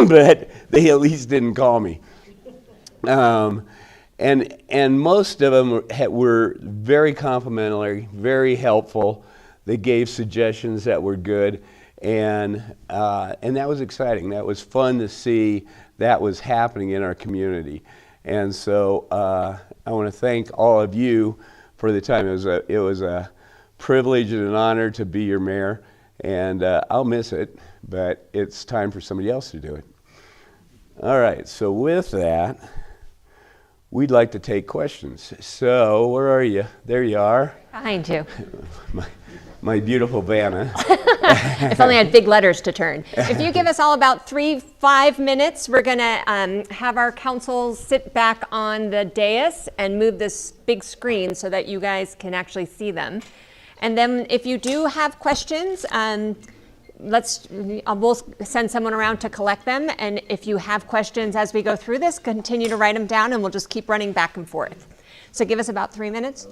A: but they at least didn't call me. And most of them were very complimentary, very helpful. They gave suggestions that were good, and that was exciting. That was fun to see that was happening in our community. And so I want to thank all of you for the time. It was a privilege and an honor to be your mayor, and I'll miss it, but it's time for somebody else to do it. All right, so with that, we'd like to take questions. So where are you? There you are.
F: Behind you.
A: My beautiful Vanna.
F: If only I had big letters to turn. If you give us all about 3-5 minutes, we're going to have our council sit back on the dais and move this big screen so that you guys can actually see them. And then if you do have questions, we'll send someone around to collect them. And if you have questions as we go through this, continue to write them down and we'll just keep running back and forth. So give us about 3 minutes.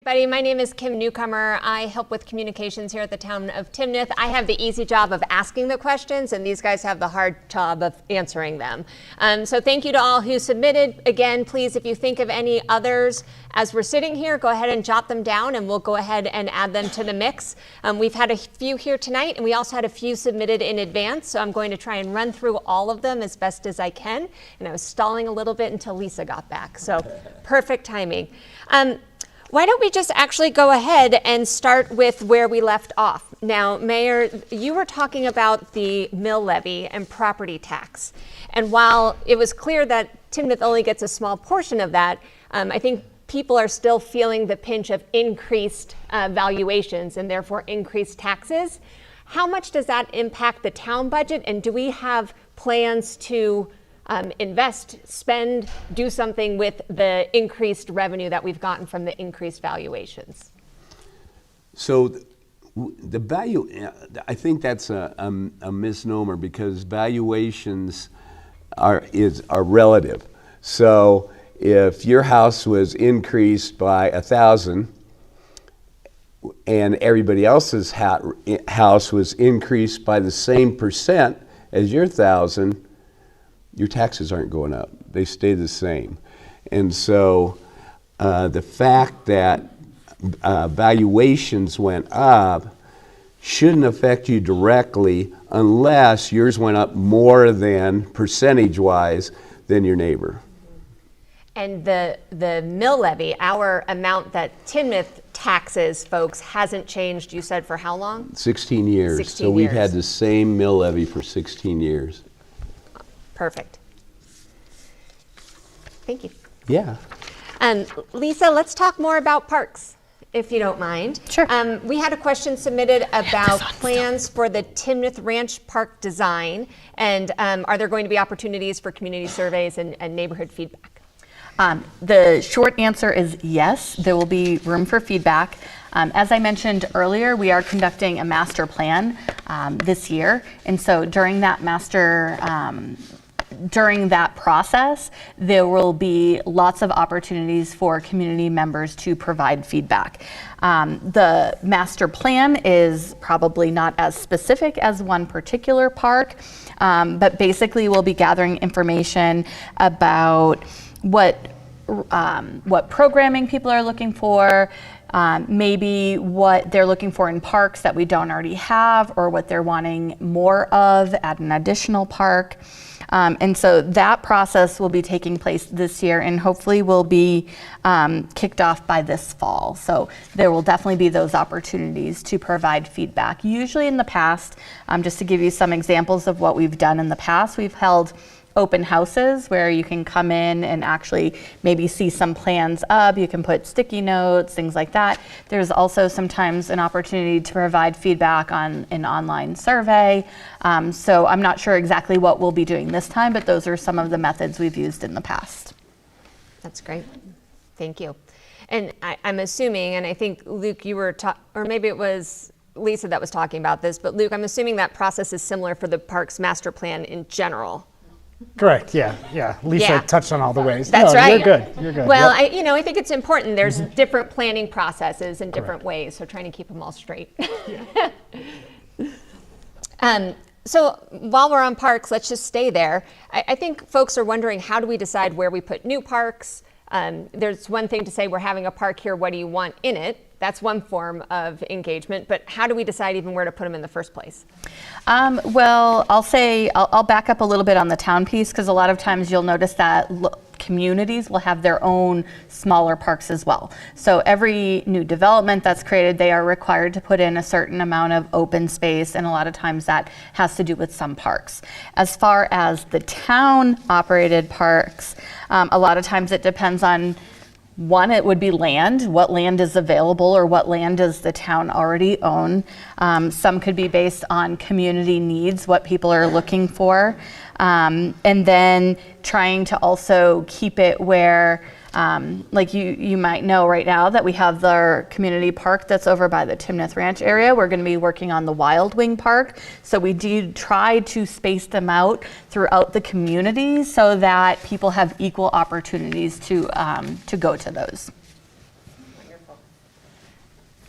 F: My name is Kim Newcomer. I help with communications here at the town of Timnath. I have the easy job of asking the questions, and these guys have the hard job of answering them. So thank you to all who submitted. Again, please, if you think of any others as we're sitting here, go ahead and jot them down, and we'll go ahead and add them to the mix. We've had a few here tonight, and we also had a few submitted in advance, so I'm going to try and run through all of them as best as I can. And I was stalling a little bit until Lisa got back, so perfect timing. Why don't we just actually go ahead and start with where we left off? Now, Mayor, you were talking about the mill levy and property tax. And while it was clear that Timnath only gets a small portion of that, I think people are still feeling the pinch of increased valuations and therefore increased taxes. How much does that impact the town budget? And do we have plans to invest, spend, do something with the increased revenue that we've gotten from the increased valuations?
A: So the value, I think that's a misnomer, because valuations are relative. So if your house was increased by 1,000 and everybody else's house was increased by the same percent as your 1,000, your taxes aren't going up. They stay the same. And so the fact that valuations went up shouldn't affect you directly unless yours went up more than percentage-wise than your neighbor.
F: And the mill levy, our amount that Timnath taxes folks, hasn't changed, you said, for how long?
A: 16 years.
F: 16
A: so we've
F: years.
A: had the same mill levy for 16 years.
F: Perfect. Thank you.
A: Yeah.
F: Lisa, let's talk more about parks, if you don't mind.
B: Sure.
F: We had a question submitted about plans for the Timnath Ranch Park design, and are there going to be opportunities for community surveys and neighborhood feedback?
B: The short answer is yes, there will be room for feedback. As I mentioned earlier, we are conducting a master plan this year, and so during that process, there will be lots of opportunities for community members to provide feedback. The master plan is probably not as specific as one particular park, but basically we'll be gathering information about what programming people are looking for, maybe what they're looking for in parks that we don't already have, or what they're wanting more of at an additional park. And so that process will be taking place this year and hopefully will be kicked off by this fall. So there will definitely be those opportunities to provide feedback. Usually in the past, just to give you some examples of what we've done in the past, we've held open houses where you can come in and actually maybe see some plans up. You can put sticky notes, things like that. There's also sometimes an opportunity to provide feedback on an online survey. So I'm not sure exactly what we'll be doing this time, but those are some of the methods we've used in the past.
F: That's great. Thank you. And I'm assuming, and I think Luke, you were, or maybe it was Lisa that was talking about this, but Luke, I'm assuming that process is similar for the parks master plan in general.
E: Correct. Yeah. Lisa
F: Yeah.
E: touched on all the ways.
F: That's
E: No,
F: right.
E: You're good.
F: Well,
E: Yep.
F: I think it's important. There's different planning processes and different ways, so trying to keep them all straight. So while we're on parks, let's just stay there. I think folks are wondering, how do we decide where we put new parks? There's one thing to say we're having a park here, what do you want in it? That's one form of engagement, but how do we decide even where to put them in the first place?
B: Well, I'll back up a little bit on the town piece, because a lot of times you'll notice that communities will have their own smaller parks as well. So every new development that's created, they are required to put in a certain amount of open space, and a lot of times that has to do with some parks. As far as the town operated parks, a lot of times it depends on, one, it would be land. What land is available, or what land does the town already own? Some could be based on community needs, what people are looking for. And then trying to also keep it where, like you might know right now that we have the community park that's over by the Timnath Ranch area. We're going to be working on the Wild Wing Park. So we do try to space them out throughout the community so that people have equal opportunities to go to those.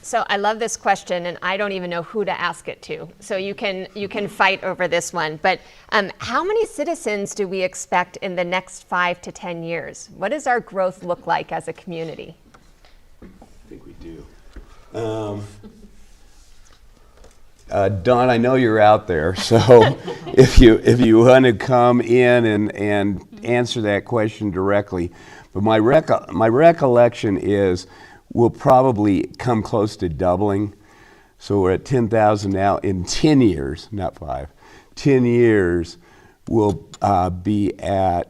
F: So I love this question, and I don't even know who to ask it to. So you can fight over this one. But how many citizens do we expect in the next 5 to 10 years? What does our growth look like as a community?
A: I think we do. Don, I know you're out there, so if you want to come in and answer that question directly, but my recollection is we'll probably come close to doubling So we're at 10,000 now. In 10 years, not 5, 10 years, we'll be at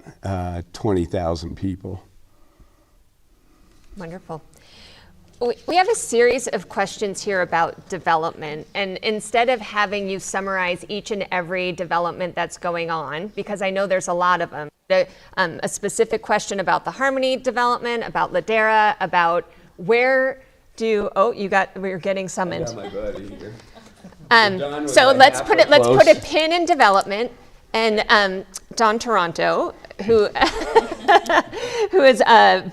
A: 20,000 people.
F: Wonderful. We have a series of questions here about development, and instead of having you summarize each and every development that's going on, because I know there's a lot of them, a specific question about the Harmony development, about Ladera, about where do, we're getting summoned.
A: My buddy here.
F: So let's put a pin in development, and Don Toronto, who who has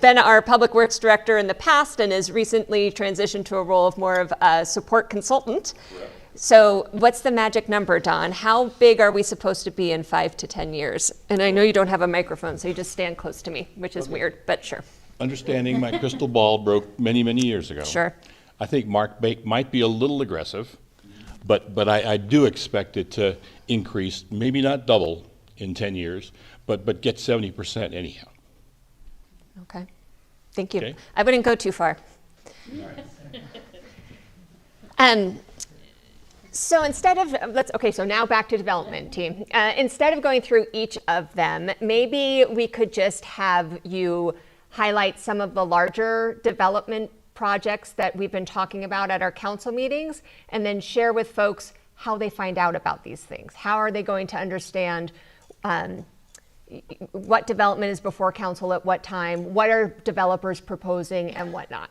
F: been our public works director in the past and has recently transitioned to a role of more of a support consultant. Right. So what's the magic number, Don? How big are we supposed to be in 5 to 10 years? And I know you don't have a microphone, so you just stand close to me, which is weird, but sure.
G: Understanding my crystal ball broke many, many years ago.
F: Sure.
G: I think Mark might be a little aggressive, but I do expect it to increase, maybe not double in 10 years, but get 70% anyhow.
F: Okay, thank you.
G: Okay.
F: I wouldn't go too far. So instead of, so now back to development team. Instead of going through each of them, maybe we could just have you highlight some of the larger development projects that we've been talking about at our council meetings, and then share with folks how they find out about these things. How are they going to understand what development is before council at what time, what are developers proposing and whatnot.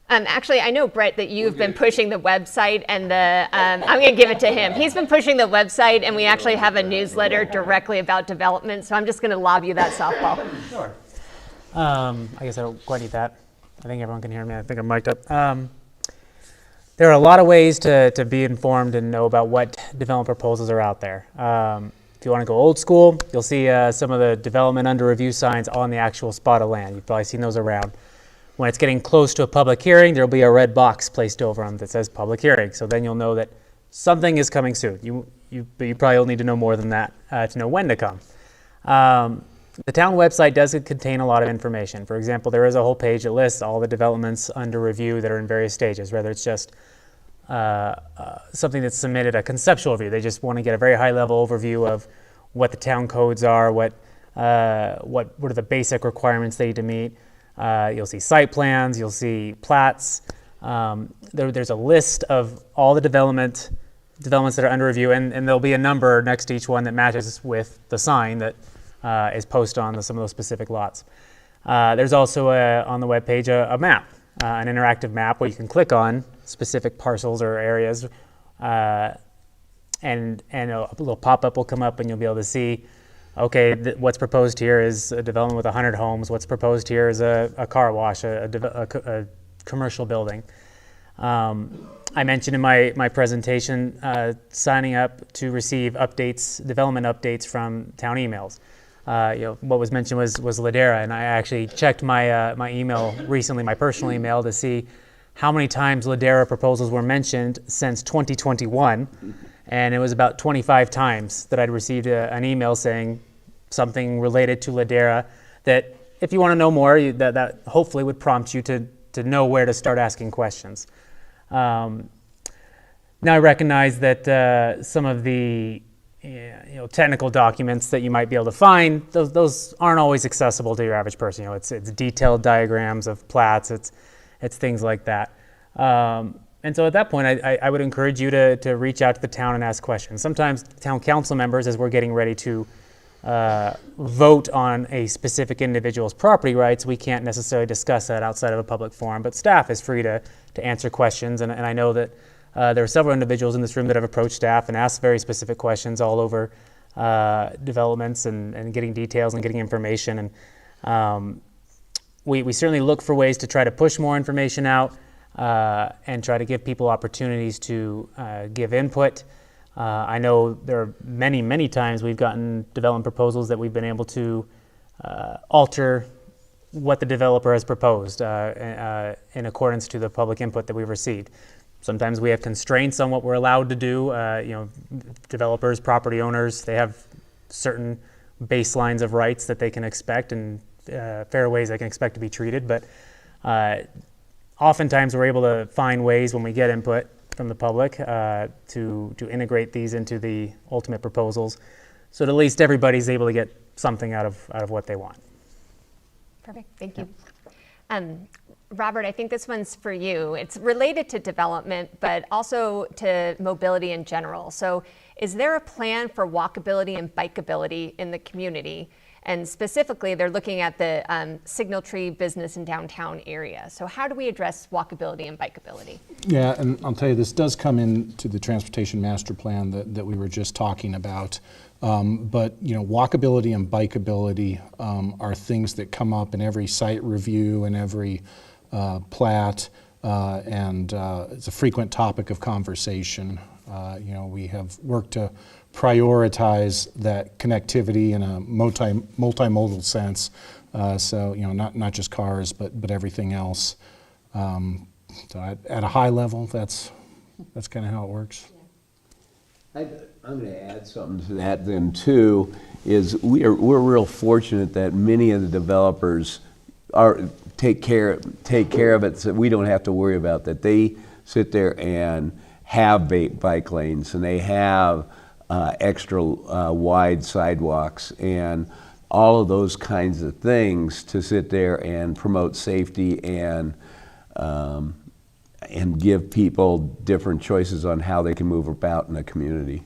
F: Actually, I know, Brett, that you've been pushing the website, and I'm going to give it to him. He's been pushing the website, and we actually have a newsletter directly about development, so I'm just going to lob you that softball.
D: Sure. I guess I don't quite need that. I think everyone can hear me. I think I'm mic'd up. There are a lot of ways to be informed and know about what development proposals are out there. If you want to go old school, you'll see some of the development under review signs on the actual spot of land. You've probably seen those around. When it's getting close to a public hearing, there'll be a red box placed over them that says public hearing. So then you'll know that something is coming soon. But you probably will need to know more than that to know when to come. The town website does contain a lot of information. For example, there is a whole page that lists all the developments under review that are in various stages, whether it's just something that's submitted, a conceptual review. They just want to get a very high level overview of what the town codes are, what are the basic requirements they need to meet. You'll see site plans, you'll see plats. There's a list of all the developments that are under review, and there'll be a number next to each one that matches with the sign that is posted on some of those specific lots. There's also on the webpage a map, an interactive map where you can click on specific parcels or areas, and a little pop-up will come up, and you'll be able to see, okay, what's proposed here is a development with 100 homes. What's proposed here is a car wash, a commercial building. I mentioned in my presentation signing up to receive development updates from town emails. What was mentioned was Ladera, and I actually checked my email recently, my personal email, to see how many times Ladera proposals were mentioned since 2021, and it was about 25 times that I'd received an email saying something related to Ladera that, if you want to know more, that hopefully would prompt you to know where to start asking questions. Now I recognize that some of the technical documents that you might be able to find, those aren't always accessible to your average person. It's detailed diagrams of plats, it's things like that. And so at that point, I would encourage you to reach out to the town and ask questions. Sometimes town council members, as we're getting ready to vote on a specific individual's property rights, we can't necessarily discuss that outside of a public forum, but staff is free to answer questions, and I know that there are several individuals in this room that have approached staff and asked very specific questions all over developments and getting details and getting information. And we certainly look for ways to try to push more information out and try to give people opportunities to give input. I know there are many times we've gotten development proposals that we've been able to alter what the developer has proposed in accordance to the public input that we've received. Sometimes we have constraints on what we're allowed to do. Developers, property owners, they have certain baselines of rights that they can expect and fair ways they can expect to be treated. But oftentimes we're able to find ways when we get input from the public to integrate these into the ultimate proposals, so that at least everybody's able to get something out of what they want.
F: Perfect, thank you. Robert, I think this one's for you. It's related to development, but also to mobility in general. So is there a plan for walkability and bikeability in the community? And specifically, they're looking at the Signal Tree business and downtown area. So how do we address walkability and bikeability?
C: Yeah, and I'll tell you, this does come into the transportation master plan that we were just talking about. But walkability and bikeability are things that come up in every site review and every plat, and it's a frequent topic of conversation. We have worked to prioritize that connectivity in a multimodal sense. So not just cars, but everything else. So at a high level, that's kind of how it works.
A: I'm going to add something to that then too. Is we're real fortunate that many of the developers take care of it, so we don't have to worry about that. They sit there and have bike lanes, and they have extra wide sidewalks and all of those kinds of things to sit there and promote safety and give people different choices on how they can move about in the community.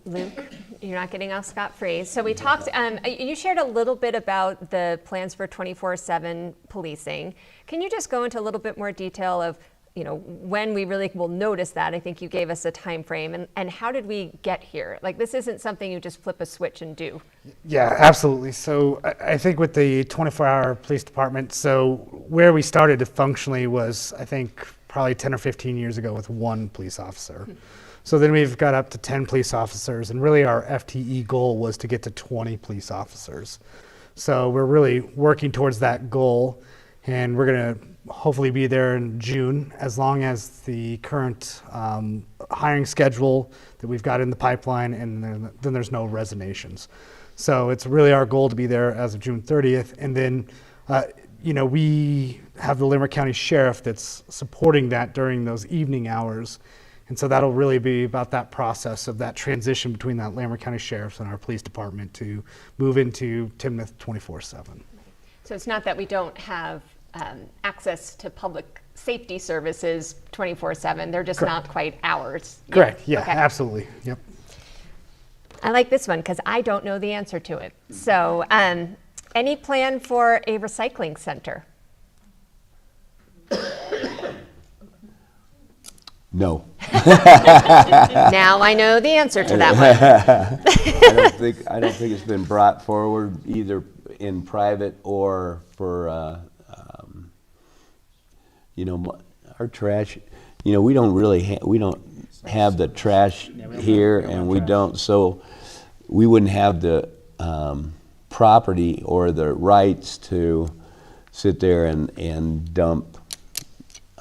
F: Luke, you're not getting off scot-free. So we talked, you shared a little bit about the plans for 24/7 policing. Can you just go into a little bit more detail of when we really will notice that? I think you gave us a time frame, and how did we get here? Like, this isn't something you just flip a switch and do.
E: Yeah, absolutely. So I think with the 24-hour police department, so where we started functionally was, I think, probably 10 or 15 years ago with one police officer. So then we've got up to 10 police officers, and really our FTE goal was to get to 20 police officers. So we're really working towards that goal, and we're going to hopefully be there in June, as long as the current hiring schedule that we've got in the pipeline, and then there's no resignations. So it's really our goal to be there as of June 30th. And then, we have the Limerick County Sheriff that's supporting that during those evening hours. And so that'll really be about that process of that transition between that Limerick County Sheriff's and our police department to move into Timnath 24/7.
F: So it's not that we don't have access to public safety services 24/7. They're just
E: Correct.
F: not quite ours.
E: Correct. Yeah,
F: Okay.
E: absolutely. Yep.
F: I like this one because I don't know the answer to it. So any plan for a recycling center?
A: No.
F: Now I know the answer to that one.
A: I don't think it's been brought forward either in private or for our trash. We don't really we don't have the trash here, and we don't, so we wouldn't have the property or the rights to sit there and dump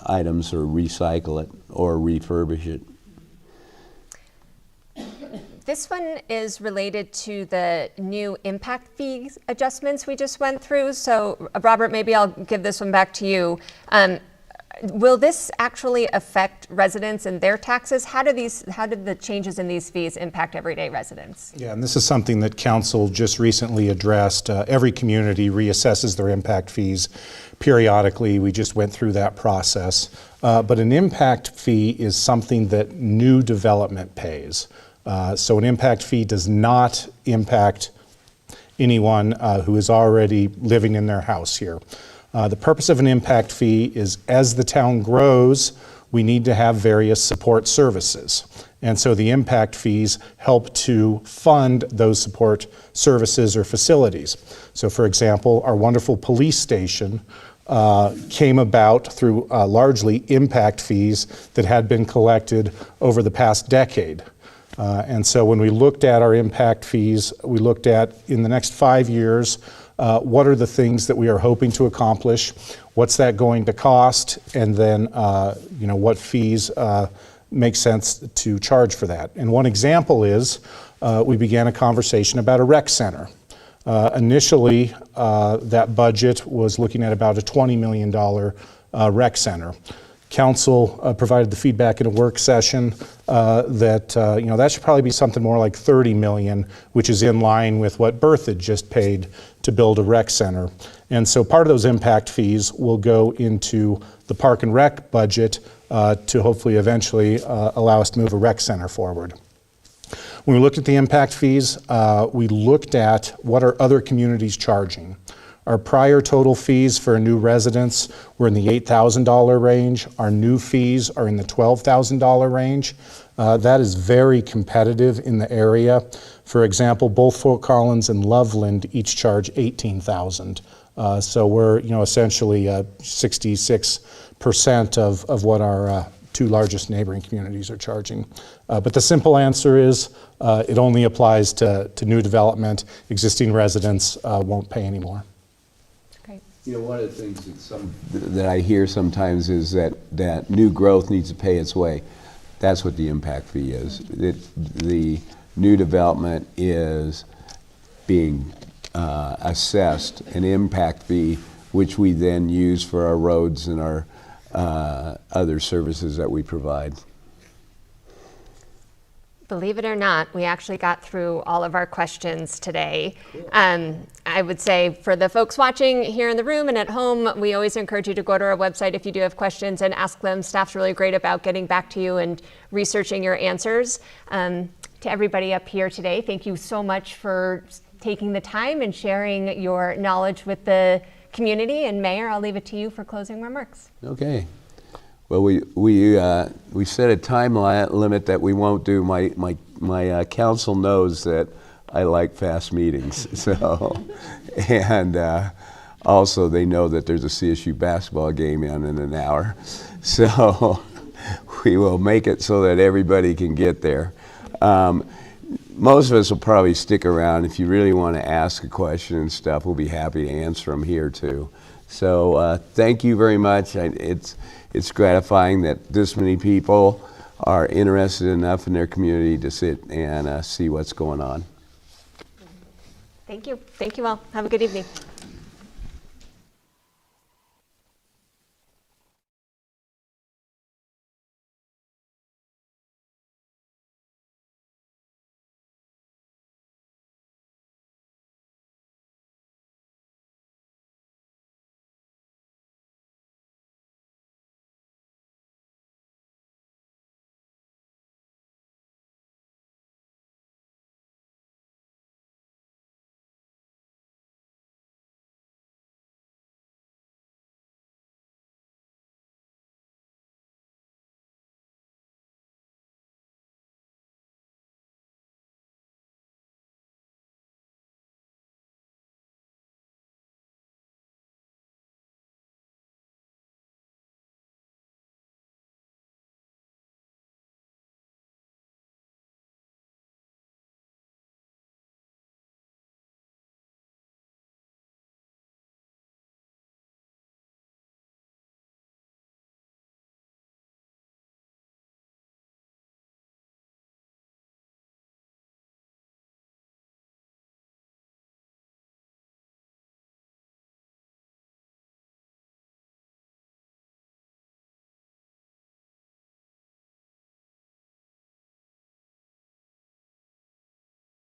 A: items or recycle it or refurbish it.
F: This one is related to the new impact fees adjustments we just went through. So Robert, maybe I'll give this one back to you. Will this actually affect residents and their taxes? How did the changes in these fees impact everyday residents?
C: Yeah, and this is something that council just recently addressed. Every community reassesses their impact fees periodically. We just went through that process. But an impact fee is something that new development pays. So an impact fee does not impact anyone who is already living in their house here. The purpose of an impact fee is, as the town grows, we need to have various support services. And so the impact fees help to fund those support services or facilities. So for example, our wonderful police station came about through largely impact fees that had been collected over the past decade. And so when we looked at our impact fees, we looked at, in the next 5 years, what are the things that we are hoping to accomplish, what's that going to cost, and then what fees make sense to charge for that. And one example is we began a conversation about a rec center. Initially, that budget was looking at about a $20 million rec center. Council provided the feedback in a work session that that should probably be something more like 30 million, which is in line with what Berthoud just paid to build a rec center. And so part of those impact fees will go into the Park and Rec budget to hopefully eventually allow us to move a rec center forward. When we looked at the impact fees, we looked at what are other communities charging. Our prior total fees for a new residence were in the $8,000 range. Our new fees are in the $12,000 range. That is very competitive in the area. For example, both Fort Collins and Loveland each charge $18,000. So we're essentially 66% of what our two largest neighboring communities are charging. But the simple answer is it only applies to new development. Existing residents won't pay anymore.
A: One of the things that I hear sometimes is that new growth needs to pay its way. That's what the impact fee is. The new development is being assessed an impact fee, which we then use for our roads and our other services that we provide.
F: Believe it or not, we actually got through all of our questions today. I would say for the folks watching here in the room and at home, we always encourage you to go to our website if you do have questions and ask them. Staff's really great about getting back to you and researching your answers. To everybody up here today, thank you so much for taking the time and sharing your knowledge with the community. And Mayor, I'll leave it to you for closing remarks.
A: Okay. Well, we set a time limit that we won't do. My council knows that I like fast meetings, so and also they know that there's a CSU basketball game in an hour, so we will make it so that everybody can get there. Most of us will probably stick around. If you really want to ask a question and stuff, we'll be happy to answer them here too. So thank you very much. It's gratifying that this many people are interested enough in their community to sit and see what's going on.
F: Thank you. Thank you all. Have a good evening.